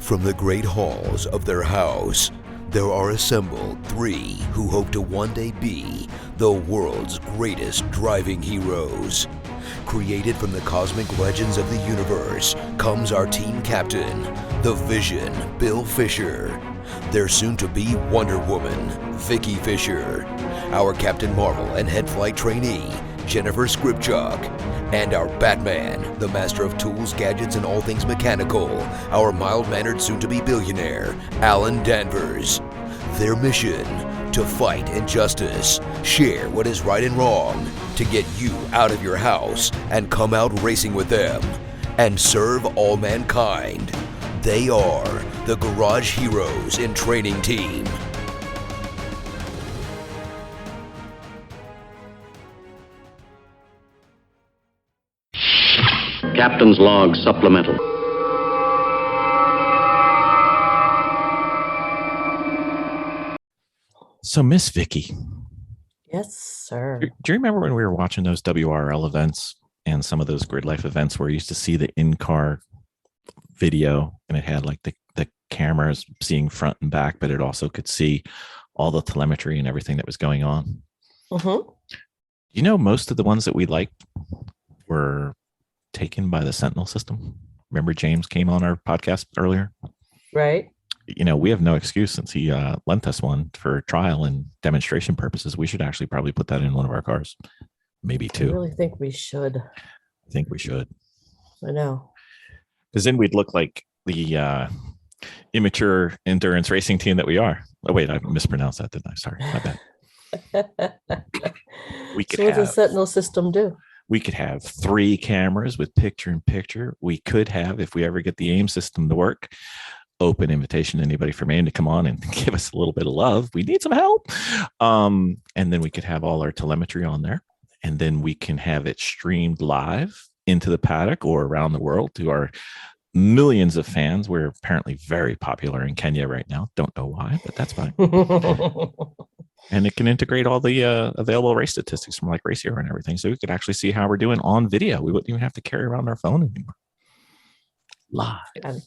From the great halls of their house, there are assembled three who hope to one day be the world's greatest driving heroes. Created from the cosmic legends of the universe comes our team captain, the Vision, Bill Fisher. Their soon-to-be Wonder Woman, Vicki Fisher. Our Captain Marvel and head flight trainee, Jennifer Skripchuk. And our Batman, the master of tools, gadgets, and all things mechanical, our mild-mannered soon-to-be billionaire, Alan Danvers. Their mission, to fight injustice, share what is right and wrong, to get you out of your house and come out racing with them, and serve all mankind. They are the Garage Heroes in Training Team. Captain's Log Supplemental. So, Miss Vicki. Yes, sir. Do you remember when we were watching those WRL events and some of those Grid Life events where you used to see the in-car video and it had like the cameras seeing front and back, but it also could see all the telemetry and everything that was going on? Mm-hmm. You know, most of the ones that we liked were taken by the Sentinel system. Remember James came on our podcast earlier? Right. You know, we have no excuse since he lent us one for trial and demonstration purposes. We should actually probably put that in one of our cars. Maybe two. I really think we should. I think we should. I know. Because then we'd look like the immature endurance racing team that we are. Oh, wait, I mispronounced that, didn't I? Sorry, my bad. We could So what does the have, Sentinel system do? we could have 3 cameras with picture-in-picture. We could have, if we ever get the AIM system to work, open invitation to anybody from AIM to come on and give us a little bit of love. We need some help. And then we could have all our telemetry on there. And then we can have it streamed live into the paddock or around the world to our millions of fans. We're apparently very popular in Kenya right now. Don't know why, but that's fine. And it can integrate all the available race statistics from like Race Hero and everything. So we could actually see how we're doing on video. We wouldn't even have to carry around our phone anymore. Live.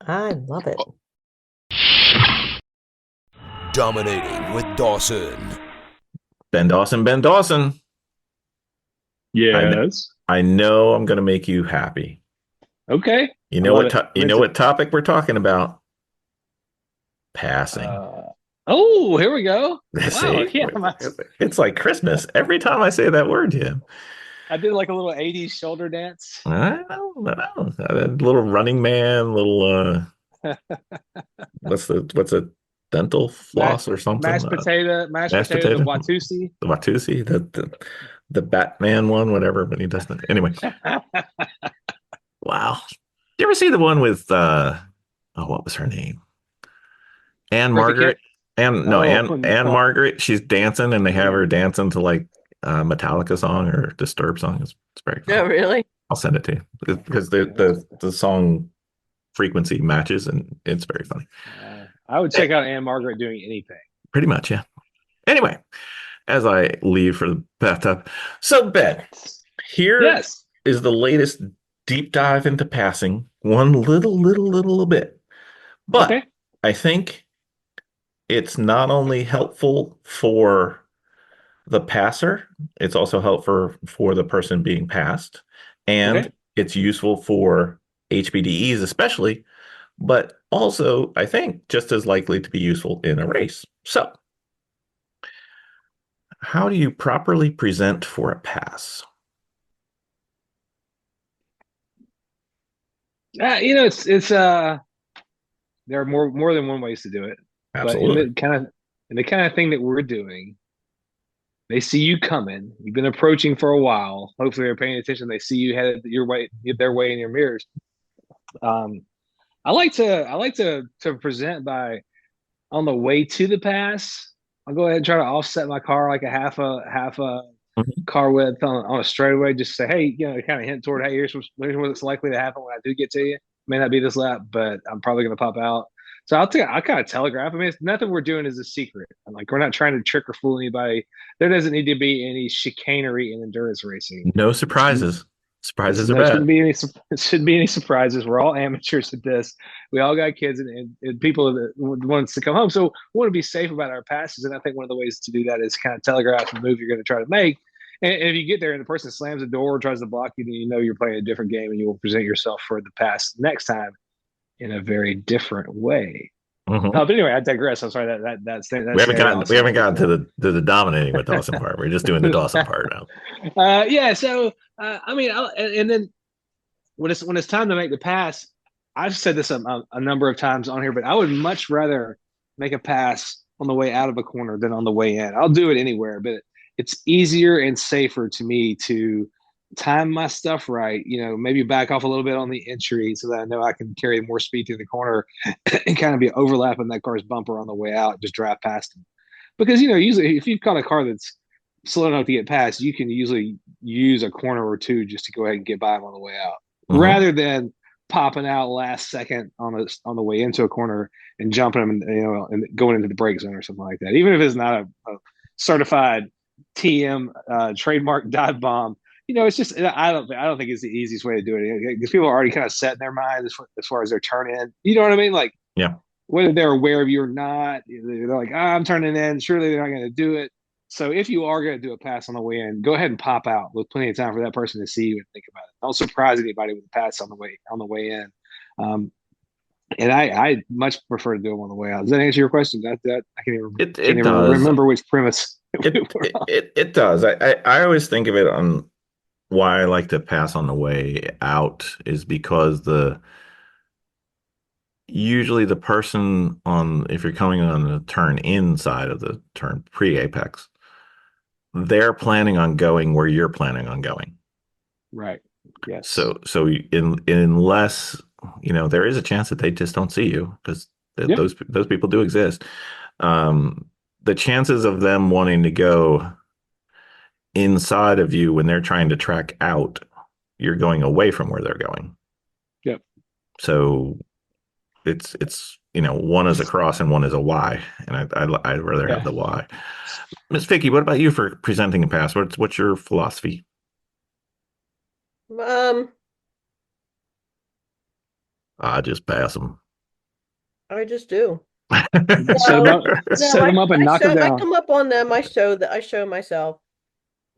I love it. Dominating with Dawson. Ben Dawson. Yes. I know I'm going to make you happy. Okay. You know what topic we're talking about? Passing. Oh, here we go. See? Wow, It's like Christmas every time I say that word, Jim. I did like a little 80s shoulder dance. I know. A little running man, little what's a dental floss or something? Mashed potato, the Watusi. The Watusi, the Batman one, whatever, but he doesn't. Anyway. Wow. Did you ever see the one with what was her name? Anne Margaret. Anne Margaret. She's dancing and they have her dancing to like Metallica song or Disturbed song. It's very fun. Oh, really? I'll send it to you because the song frequency matches and it's very funny. I would check out Anne Margaret doing anything. Pretty much, yeah. Anyway, as I leave for the bathtub. So, Ben, here is the latest deep dive into passing. One little bit. But I think it's not only helpful for the passer, it's also helpful for the person being passed. And it's useful for HPDEs especially, but also, I think, just as likely to be useful in a race. So, how do you properly present for a pass? It's there are more than one ways to do it. Absolutely. But in the kind of thing that we're doing, they see you coming. You've been approaching for a while. Hopefully, they're paying attention. They see you headed their way in your mirrors. I like to present by on the way to the pass. I'll go ahead and try to offset my car like a half a car width on a straightaway. Just say, hey, kind of hint toward, hey, here's what's likely to happen when I do get to you. May not be this lap, but I'm probably going to pop out. So I'll kind of telegraph. I mean, nothing we're doing is a secret. Like, we're not trying to trick or fool anybody. There doesn't need to be any chicanery in endurance racing. No surprises. Surprises are There bad. shouldn't be any surprises. We're all amateurs at this. We all got kids and people that wants to come home. So we want to be safe about our passes. And I think one of the ways to do that is kind of telegraph the move you're going to try to make. And if you get there and the person slams the door, tries to block you, then you know you're playing a different game and you will present yourself for the pass next time in a very different way. Mm-hmm. But anyway, I digress. I'm sorry that's We haven't gotten to the dominating with Dawson part. We're just doing the Dawson part now. Yeah. So I mean, and then when it's time to make the pass, I've said this a number of times on here, but I would much rather make a pass on the way out of a corner than on the way in. I'll do it anywhere, but it's easier and safer to me to time my stuff right. Maybe back off a little bit on the entry so that I know I can carry more speed through the corner and kind of be overlapping that car's bumper on the way out, just drive past them. Because usually if you've got a car that's slow enough to get past, you can usually use a corner or two just to go ahead and get by them on the way out, rather than popping out last second on the way into a corner and jumping them and going into the brake zone or something like that. Even if it's not a certified TM trademark dive bomb, it's just I don't think it's the easiest way to do it because people are already kind of set in their mind as far as their turn in. You know what I mean? Like, yeah, whether they're aware of you or not, they're like, I'm turning in. Surely they're not going to do it. So if you are going to do a pass on the way in, go ahead and pop out with plenty of time for that person to see you and think about it. Don't surprise anybody with a pass on the way in. And I much prefer to do them on the way out. Does that answer your question? That I can't even remember which premise. It does. I always think of it on why I like to pass on the way out is because usually the person if you're coming on the turn inside of the turn pre-apex, they're planning on going where you're planning on going. Right. Yes. So unless, there is a chance that they just don't see you because those people do exist. The chances of them wanting to go inside of you when they're trying to track out, you're going away from where they're going. Yep. So it's one is a cross and one is a Y, and I'd rather have the Y. Miss Vicki, what about you for presenting a pass? What's your philosophy? I just pass them. I just do. Set them up and knock them down. I come up on them. I show myself.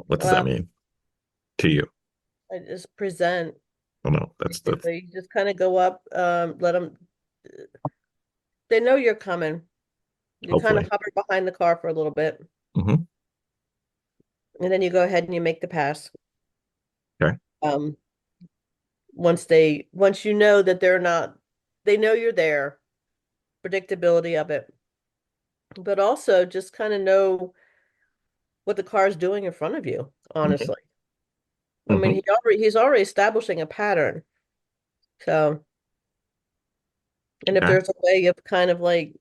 What does that mean to you? I just present. Oh no, that's you just kind of go up, let them. They know you're coming. You kind of hover behind the car for a little bit, and then you go ahead and you make the pass. Okay. Once you know that they know you're there, predictability of it, but also just kind of know what the car is doing in front of you. Honestly, I mean, he's already establishing a pattern. So, and if there's a way of kind of like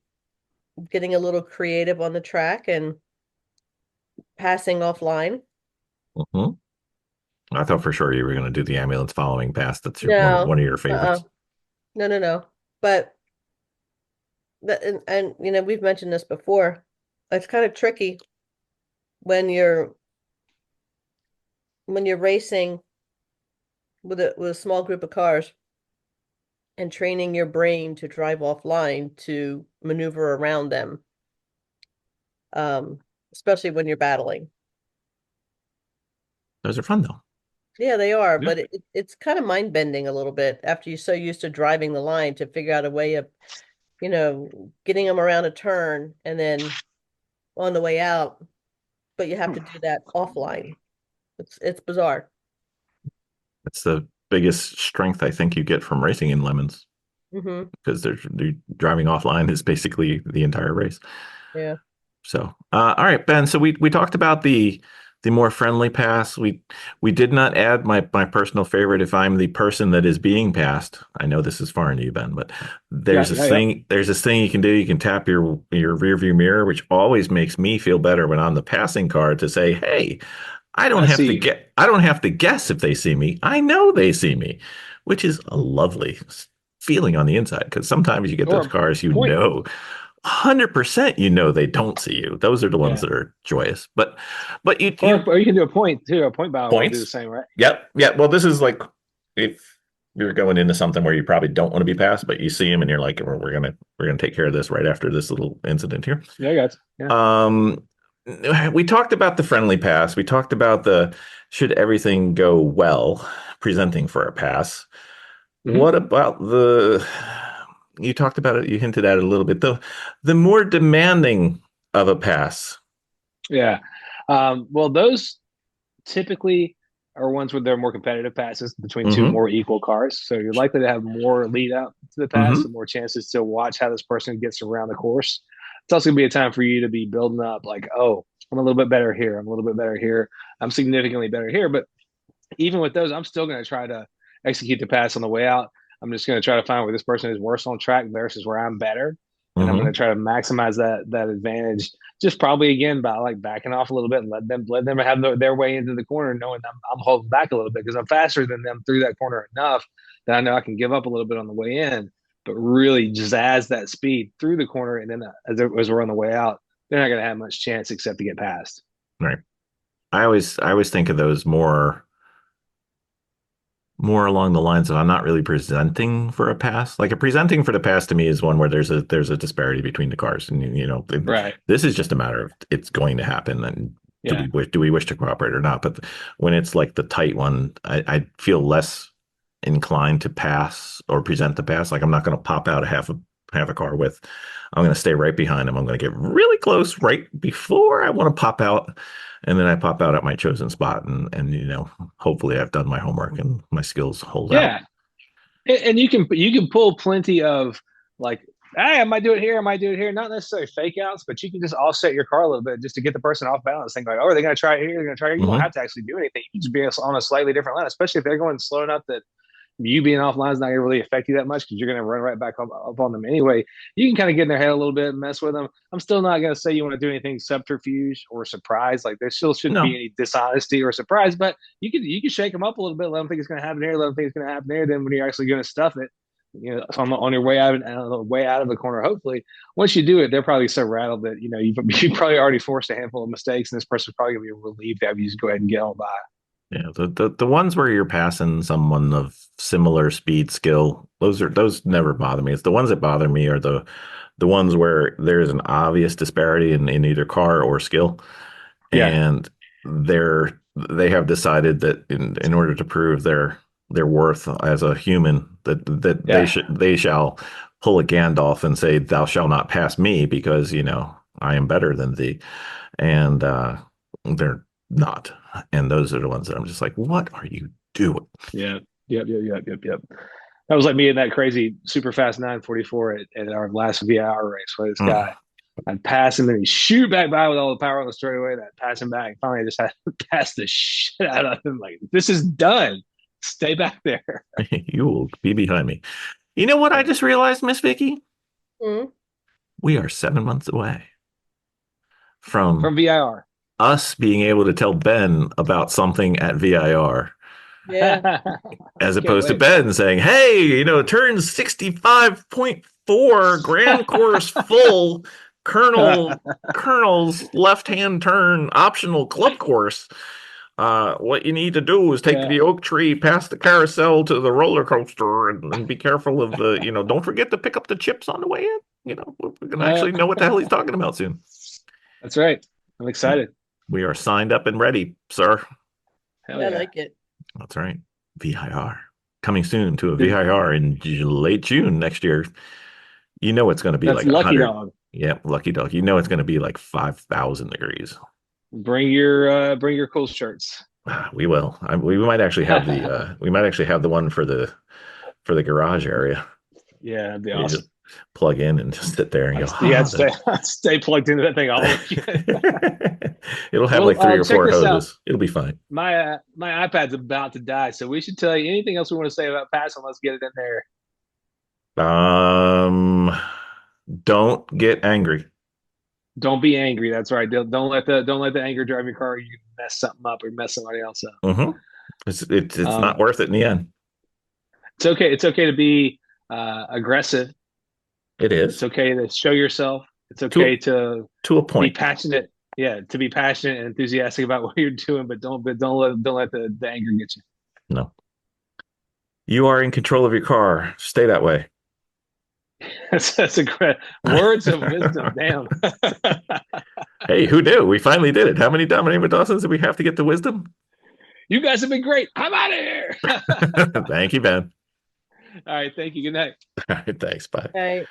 getting a little creative on the track and passing offline. I thought for sure you were going to do the ambulance following pass. That's one of your favorites. No. But and we've mentioned this before. It's kind of tricky when you're racing with a small group of cars and training your brain to drive offline to maneuver around them, especially when you're battling. Those are fun though. Yeah, they are, but it's kind of mind bending a little bit after you're so used to driving the line to figure out a way of, getting them around a turn and then on the way out, but you have to do that offline. It's bizarre. That's the biggest strength I think you get from racing in Lemons, because they're driving offline is basically the entire race. Yeah. So, all right, Ben. So we talked about the more friendly pass. We did not add my personal favorite. If I'm the person that is being passed, I know this is foreign to you, Ben, but there's this thing you can do. You can tap your rear view mirror, which always makes me feel better when I'm the passing car to say, hey, I don't have to guess if they see me. I know they see me, which is a lovely feeling on the inside. Because sometimes you get those cars, 100%, you know, they don't see you. Those are the ones Yeah. that are joyous. But Or you can do a point too. A point battle will do the points. same, right? Yep. Yeah. Well, this is like if you're going into something where you probably don't want to be passed, but you see him and you're like, we're gonna take care of this right after this little incident here. Yeah, I got you. Yeah. Um, we talked about the friendly pass. We talked about the should everything go well presenting for a pass. Mhm. What about the you talked about it, you hinted at it a little bit, the more demanding of a pass. Yeah. Well, those typically are ones where they're more competitive passes between two Mm-hmm. more equal cars. So you're likely to have more lead up to the pass Mm-hmm. and more chances to watch how this person gets around the course. It's also gonna be a time for you to be building up like, oh, I'm a little bit better here. I'm a little bit better here. I'm significantly better here. But even with those, I'm still going to try to execute the pass on the way out. I'm just going to try to find where this person is worse on track versus where I'm better, and I'm going to Mm-hmm. try to maximize that advantage. Just probably again by like backing off a little bit and let them have their way into the corner, knowing I'm holding back a little bit because I'm faster than them through that corner enough that I know I can give up a little bit on the way in, but really jazz that speed through the corner, and then as we're on the way out, they're not going to have much chance except to get past. Right. I always think of those more along the lines of I'm not really presenting for a pass. Like a presenting for the pass to me is one where there's a disparity between the cars, and Right. this is just a matter of it's going to happen, and Yeah. do we wish to cooperate or not? But when it's like the tight one, I feel less inclined to pass or present the pass. Like I'm not going to pop out a car with. I'm going to stay right behind him. I'm going to get really close right before I want to pop out, and then I pop out at my chosen spot, and hopefully I've done my homework and my skills hold out. Yeah. And you can pull plenty of like, hey, I might do it here, I might do it here. Not necessarily fake outs, but you can just offset your car a little bit just to get the person off balance. Think like, oh, are they going to try it here? They're going to try it here. You don't Mm-hmm. have to actually do anything. You can just be on a slightly different line, especially if they're going slow enough that you being offline is not going to really affect you that much because you're going to run right back up on them anyway. You can kind of get in their head a little bit and mess with them. I'm still not going to say you want to do anything subterfuge or surprise. Like there still shouldn't be No. any dishonesty or surprise, but you can shake them up a little bit, let them think it's going to happen here, let them think it's going to happen there. Then when you're actually going to stuff it, on your way out, of the corner, hopefully, once you do it, they're probably so rattled that you probably already forced a handful of mistakes, and this person's probably gonna be relieved to have you just go ahead and get on by. Yeah, the ones where you're passing someone of similar speed skill, those never bother me. It's the ones that bother me are the ones where there's an obvious disparity in either car or skill, Yeah, and they have decided that in order to prove their worth as a human, that yeah, they shall pull a Gandalf and say, "Thou shalt not pass me," because I am better than thee, and they're not. And those are the ones that I'm just like, what are you doing? yeah, yep. That was like me in that crazy super fast 944 at our last VIR race where this Mm. guy, I'd pass him and he'd shoot back by with all the power on the straightaway. That pass him back. Finally, I just had to pass the shit out of him. Like, this is done. Stay back there. You will be behind me. You know what I just realized, Miss Vicki? Mhm. We are 7 months away from From VIR. us being able to tell Ben about something at VIR, Yeah. as Can't opposed to wait. Ben saying, "Hey, turn 65.4 Grand Course full, Colonel's left-hand turn optional club course. What you need to do is take Yeah. the oak tree past the carousel to the roller coaster, and be careful of the, don't forget to pick up the chips on the way in. We're gonna actually know what the hell he's talking about soon." That's right. I'm excited. We are signed up and ready, sir. Hell I yeah. like it. That's right. VIR coming soon to a VIR in late June next year. It's going to be That's like lucky 100. dog. Yeah, lucky dog. It's going to be like 5,000 degrees. Bring your cool shirts. We will. We might actually have the one for the garage area. Yeah, that'd be You awesome. just plug in and just sit there and go. You have to stay plugged into that thing all weekend. It'll have Well, like 3 or check 4 this out. hoses. It'll be fine. My iPad's about to die, so we should tell you anything else we want to say about passing. Let's get it in there. Don't get angry. Don't be angry. That's right. Don't let the anger drive your car. You can mess something up or mess somebody else up. Mm-hmm. It's not worth it in the end. It's okay. It's okay to be aggressive. It is. It's okay to show yourself. It's okay to a be point. passionate. Yeah, to be passionate and enthusiastic about what you're doing, but don't let the anger get you. No. You are in control of your car. Stay that way. That's a great words of wisdom. Damn. Hey, who knew? We finally did it. How many Dominic Dawsons did we have to get to wisdom? You guys have been great. I'm out of here. Thank you, Ben. All right. Thank you. Good night. All right, thanks. Bye. Right.